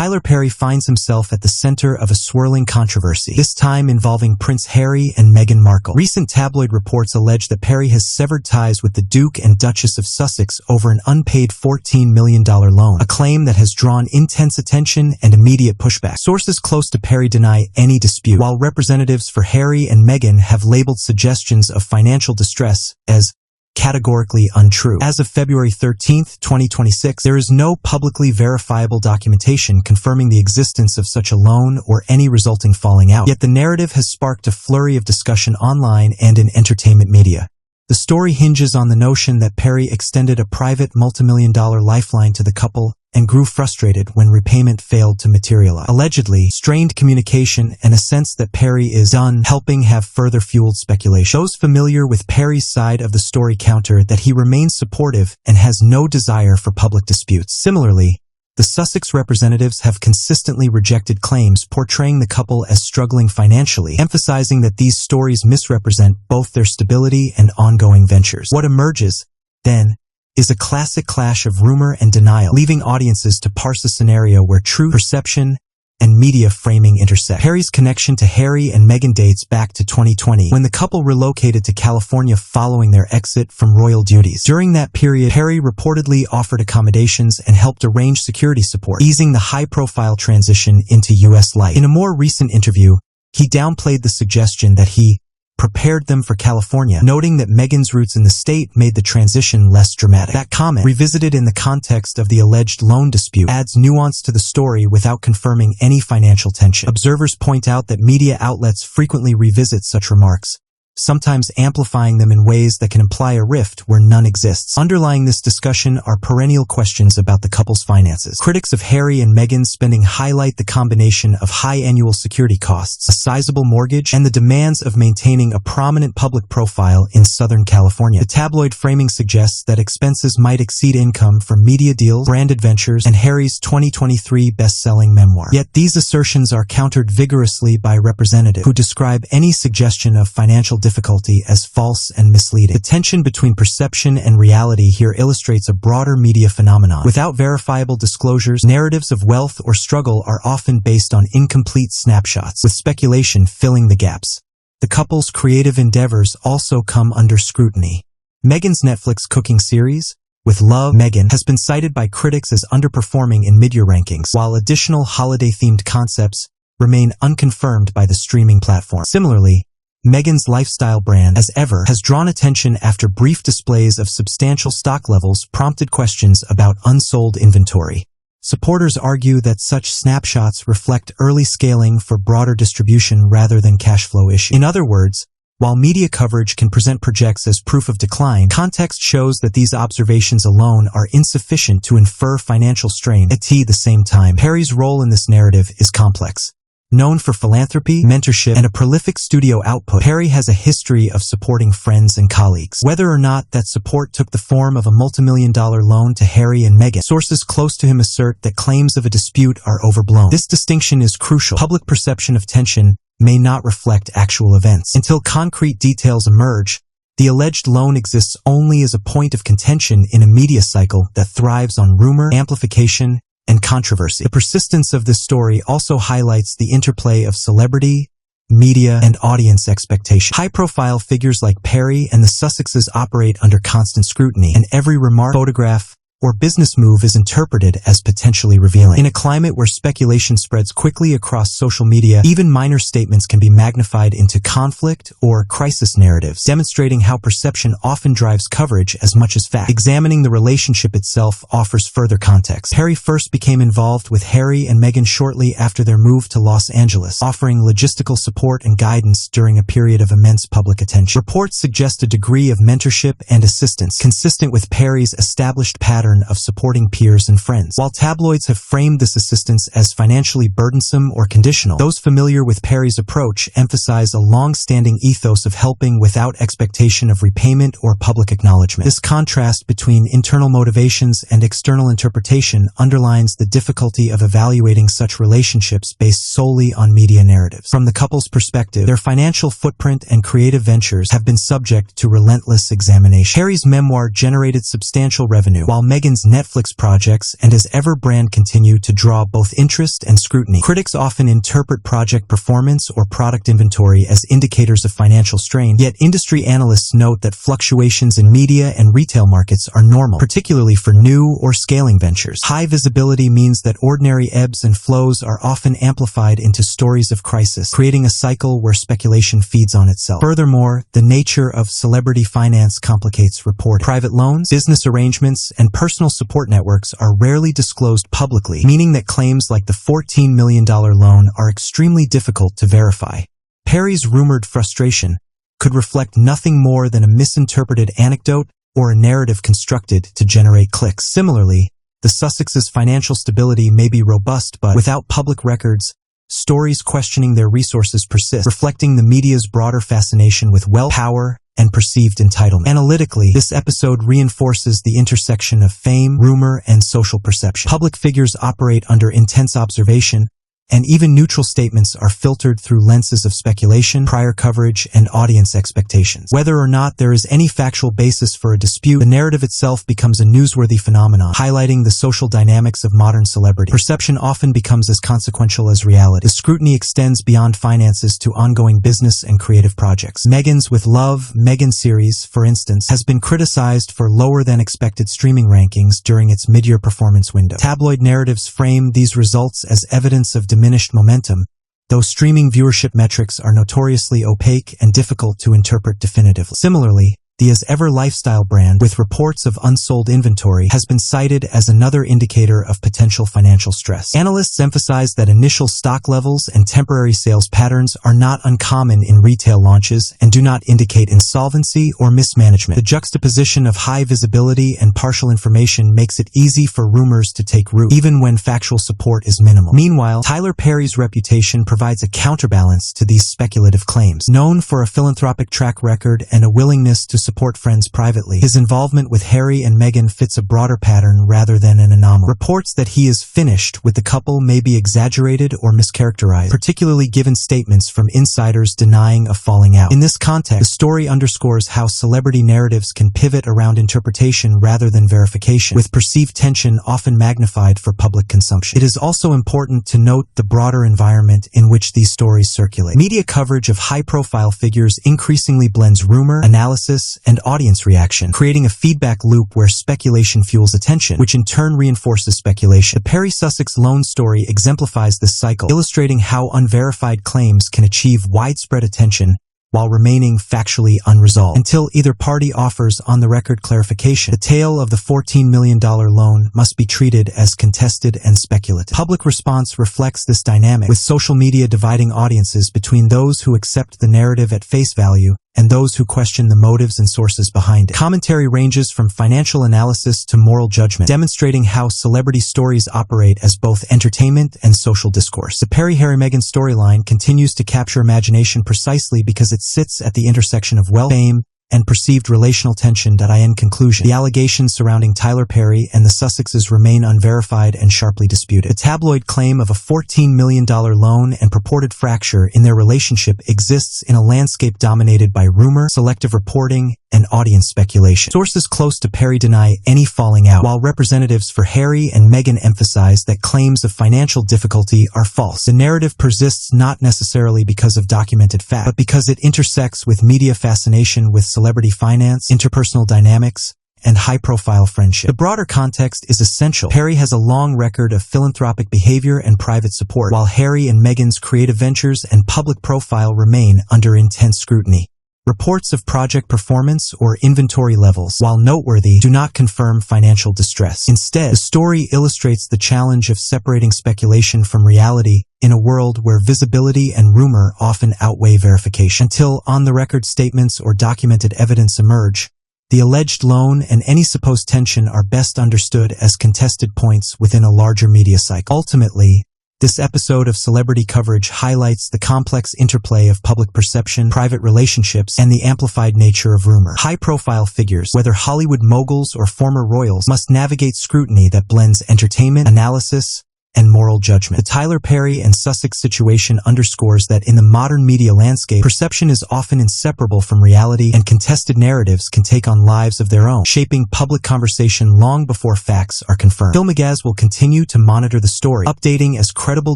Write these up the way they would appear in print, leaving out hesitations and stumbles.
Tyler Perry finds himself at the center of a swirling controversy, this time involving Prince Harry and Meghan Markle. Recent tabloid reports allege that Perry has severed ties with the Duke and Duchess of Sussex over an unpaid $14 million loan, a claim that has drawn intense attention and immediate pushback. Sources close to Perry deny any dispute, while representatives for Harry and Meghan have labeled suggestions of financial distress as categorically untrue. As of February 13, 2026, there is no publicly verifiable documentation confirming the existence of such a loan or any resulting falling out. Yet the narrative has sparked a flurry of discussion online and in entertainment media. The story hinges on the notion that Perry extended a private multimillion-dollar lifeline to the couple and grew frustrated when repayment failed to materialize. Allegedly, strained communication and a sense that Perry is done helping have further fueled speculation. Those familiar with Perry's side of the story counter that he remains supportive and has no desire for public disputes. Similarly, the Sussex representatives have consistently rejected claims portraying the couple as struggling financially, emphasizing that these stories misrepresent both their stability and ongoing ventures. What emerges, then, is a classic clash of rumor and denial, leaving audiences to parse a scenario where true perception and media framing intersect. Perry's connection to Harry and Meghan dates back to 2020, when the couple relocated to California following their exit from royal duties. During that period, Perry reportedly offered accommodations and helped arrange security support, easing the high-profile transition into U.S. life. In a more recent interview, he downplayed the suggestion that he prepared them for California, noting that Meghan's roots in the state made the transition less dramatic. That comment, revisited in the context of the alleged loan dispute, adds nuance to the story without confirming any financial tension. Observers point out that media outlets frequently revisit such remarks, sometimes amplifying them in ways that can imply a rift where none exists. Underlying this discussion are perennial questions about the couple's finances. Critics of Harry and Meghan's spending highlight the combination of high annual security costs, a sizable mortgage, and the demands of maintaining a prominent public profile in Southern California. The tabloid framing suggests that expenses might exceed income from media deals, brand adventures, and Harry's 2023 best-selling memoir. Yet these assertions are countered vigorously by representatives who describe any suggestion of financial difficulty as false and misleading. The tension between perception and reality here illustrates a broader media phenomenon. Without verifiable disclosures, narratives of wealth or struggle are often based on incomplete snapshots, with speculation filling the gaps. The couple's creative endeavors also come under scrutiny. Meghan's Netflix cooking series, With Love, Meghan, has been cited by critics as underperforming in mid-year rankings, while additional holiday-themed concepts remain unconfirmed by the streaming platform. Similarly, Meghan's lifestyle brand, As Ever, has drawn attention after brief displays of substantial stock levels prompted questions about unsold inventory. Supporters argue that such snapshots reflect early scaling for broader distribution rather than cash flow issues. In other words, while media coverage can present projects as proof of decline, context shows that these observations alone are insufficient to infer financial strain. At the same time, Perry's role in this narrative is complex. Known for philanthropy, mentorship, and a prolific studio output, Perry has a history of supporting friends and colleagues. Whether or not that support took the form of a multimillion-dollar loan to Harry and Meghan, sources close to him assert that claims of a dispute are overblown. This distinction is crucial. Public perception of tension may not reflect actual events. Until concrete details emerge, the alleged loan exists only as a point of contention in a media cycle that thrives on rumor, amplification, and controversy. The persistence of this story also highlights the interplay of celebrity, media, and audience expectation. High-profile figures like Perry and the Sussexes operate under constant scrutiny, and every remark, photograph, or business move is interpreted as potentially revealing. In a climate where speculation spreads quickly across social media, even minor statements can be magnified into conflict or crisis narratives, demonstrating how perception often drives coverage as much as fact. Examining the relationship itself offers further context. Perry first became involved with Harry and Meghan shortly after their move to Los Angeles, offering logistical support and guidance during a period of immense public attention. Reports suggest a degree of mentorship and assistance, consistent with Perry's established pattern of supporting peers and friends. While tabloids have framed this assistance as financially burdensome or conditional, those familiar with Perry's approach emphasize a long-standing ethos of helping without expectation of repayment or public acknowledgement. This contrast between internal motivations and external interpretation underlines the difficulty of evaluating such relationships based solely on media narratives. From the couple's perspective, their financial footprint and creative ventures have been subject to relentless examination. Harry's memoir generated substantial revenue, while Meghan Meghan's Netflix projects and as ever brand continue to draw both interest and scrutiny. Critics often interpret project performance or product inventory as indicators of financial strain, yet industry analysts note that fluctuations in media and retail markets are normal, particularly for new or scaling ventures. High visibility means that ordinary ebbs and flows are often amplified into stories of crisis, creating a cycle where speculation feeds on itself. Furthermore, the nature of celebrity finance complicates reporting. Private loans, business arrangements, and personal support networks are rarely disclosed publicly, meaning that claims like the $14 million loan are extremely difficult to verify. Perry's rumored frustration could reflect nothing more than a misinterpreted anecdote or a narrative constructed to generate clicks. Similarly, the Sussexes' financial stability may be robust, but without public records, stories questioning their resources persist, reflecting the media's broader fascination with wealth, power, and perceived entitlement. Analytically, this episode reinforces the intersection of fame, rumor, and social perception. Public figures operate under intense observation, and even neutral statements are filtered through lenses of speculation, prior coverage, and audience expectations. Whether or not there is any factual basis for a dispute, the narrative itself becomes a newsworthy phenomenon, highlighting the social dynamics of modern celebrity. Perception often becomes as consequential as reality. The scrutiny extends beyond finances to ongoing business and creative projects. Meghan's With Love, Meghan series, for instance, has been criticized for lower-than-expected streaming rankings during its mid-year performance window. Tabloid narratives frame these results as evidence of diminished momentum, though streaming viewership metrics are notoriously opaque and difficult to interpret definitively. Similarly, the As Ever lifestyle brand, with reports of unsold inventory, has been cited as another indicator of potential financial stress. Analysts emphasize that initial stock levels and temporary sales patterns are not uncommon in retail launches and do not indicate insolvency or mismanagement. The juxtaposition of high visibility and partial information makes it easy for rumors to take root, even when factual support is minimal. Meanwhile, Tyler Perry's reputation provides a counterbalance to these speculative claims. Known for a philanthropic track record and a willingness to support friends privately, his involvement with Harry and Meghan fits a broader pattern rather than an anomaly. Reports that he is finished with the couple may be exaggerated or mischaracterized, particularly given statements from insiders denying a falling out. In this context, the story underscores how celebrity narratives can pivot around interpretation rather than verification, with perceived tension often magnified for public consumption. It is also important to note the broader environment in which these stories circulate. Media coverage of high-profile figures increasingly blends rumor, analysis, and audience reaction, creating a feedback loop where speculation fuels attention, which in turn reinforces speculation. The Perry-Sussex loan story exemplifies this cycle, illustrating how unverified claims can achieve widespread attention while remaining factually unresolved. Until either party offers on-the-record clarification, the tale of the $14 million loan must be treated as contested and speculative. Public response reflects this dynamic, with social media dividing audiences between those who accept the narrative at face value and those who question the motives and sources behind it. Commentary ranges from financial analysis to moral judgment, demonstrating how celebrity stories operate as both entertainment and social discourse. The Perry-Harry-Meghan storyline continues to capture imagination precisely because it sits at the intersection of wealth, fame, and perceived relational tension. In conclusion, the allegations surrounding Tyler Perry and the Sussexes remain unverified and sharply disputed. The tabloid claim of a $14 million loan and purported fracture in their relationship exists in a landscape dominated by rumor, selective reporting, and audience speculation. Sources close to Perry deny any falling out, while representatives for Harry and Meghan emphasize that claims of financial difficulty are false. The narrative persists not necessarily because of documented fact, but because it intersects with media fascination with celebrity finance, interpersonal dynamics, and high-profile friendship. The broader context is essential. Perry has a long record of philanthropic behavior and private support, while Harry and Meghan's creative ventures and public profile remain under intense scrutiny. Reports of project performance or inventory levels, while noteworthy, do not confirm financial distress. Instead, the story illustrates the challenge of separating speculation from reality in a world where visibility and rumor often outweigh verification. Until on-the-record statements or documented evidence emerge, the alleged loan and any supposed tension are best understood as contested points within a larger media cycle. Ultimately, this episode of celebrity coverage highlights the complex interplay of public perception, private relationships, and the amplified nature of rumor. High-profile figures, whether Hollywood moguls or former royals, must navigate scrutiny that blends entertainment, analysis, and moral judgment. The Tyler Perry and Sussex situation underscores that in the modern media landscape, perception is often inseparable from reality, and contested narratives can take on lives of their own, shaping public conversation long before facts are confirmed. Filmagaz will continue to monitor the story, updating as credible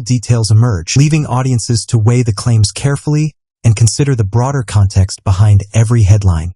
details emerge, leaving audiences to weigh the claims carefully and consider the broader context behind every headline.